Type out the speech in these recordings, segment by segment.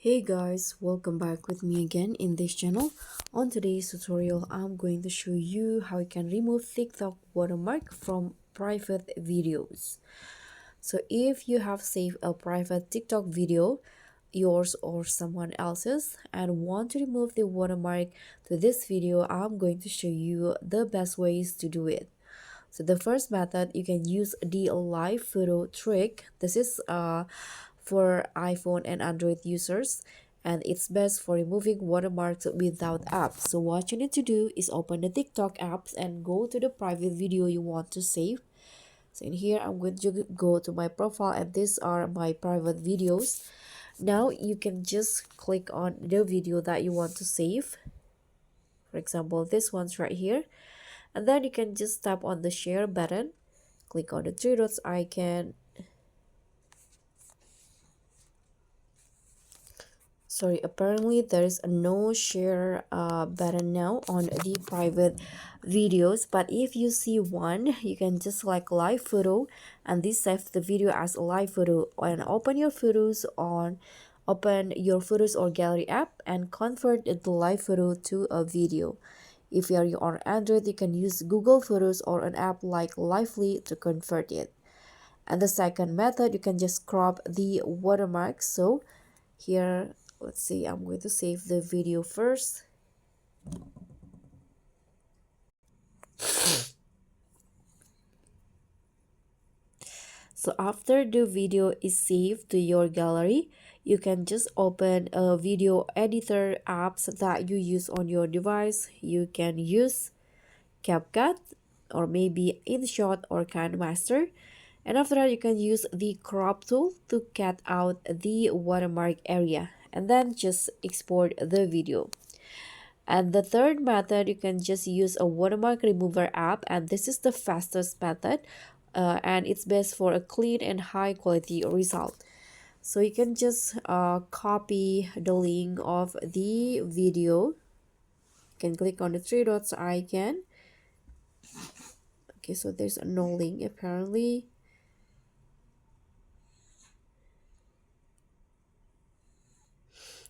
Hey guys, welcome back with me again in this channel. On today's tutorial, I'm going to show you how you can remove TikTok watermark from private videos. So if you have saved a private TikTok video, yours or someone else's, and want to remove the watermark to this video, I'm going to show you the best ways to do it. So the first method, you can use the live photo trick. This is for iPhone and Android users, and it's best for removing watermarks without apps. So what you need to do is open the TikTok apps and go to the private video you want to save. So in here, I'm going to go to my profile, and these are my private videos. Now you can just click on the video that you want to save. For example, this one's right here. And then you can just tap on the share button, click on the three dots icon. Sorry, apparently there is no share button now on the private videos, but if you see one, you can just select live photo, and this saves the video as a live photo, and open your photos or gallery app and convert the live photo to a video. If you are on Android, you can use Google Photos or an app like Lively to convert it. And the second method, you can just crop the watermark. So here, let's see, I'm going to save the video first. So after the video is saved to your gallery, you can just open a video editor apps that you use on your device. You can use CapCut or maybe InShot or KineMaster. And after that, you can use the crop tool to cut out the watermark area and then just export the video. And the third method, you can just use a watermark remover app, and this is the fastest method, and it's best for a clean and high quality result. So you can just copy the link of the video. You can click on the three dots icon. Okay, so there's no link apparently.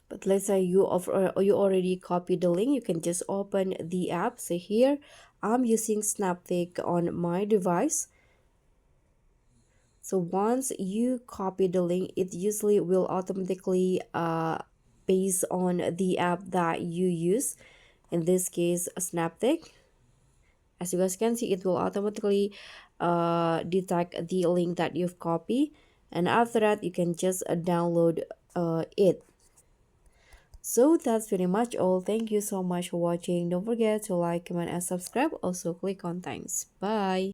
But let's say you already copied the link, you can just open the app. So here I'm using Snaptic on my device. So once you copy the link, it usually will automatically based on the app that you use. In this case, Snaptic. As you guys can see, it will automatically detect the link that you've copied, and after that you can just download it. So that's pretty much all. Thank you so much for watching. Don't forget to like, comment, and subscribe. Also click on thanks. Bye.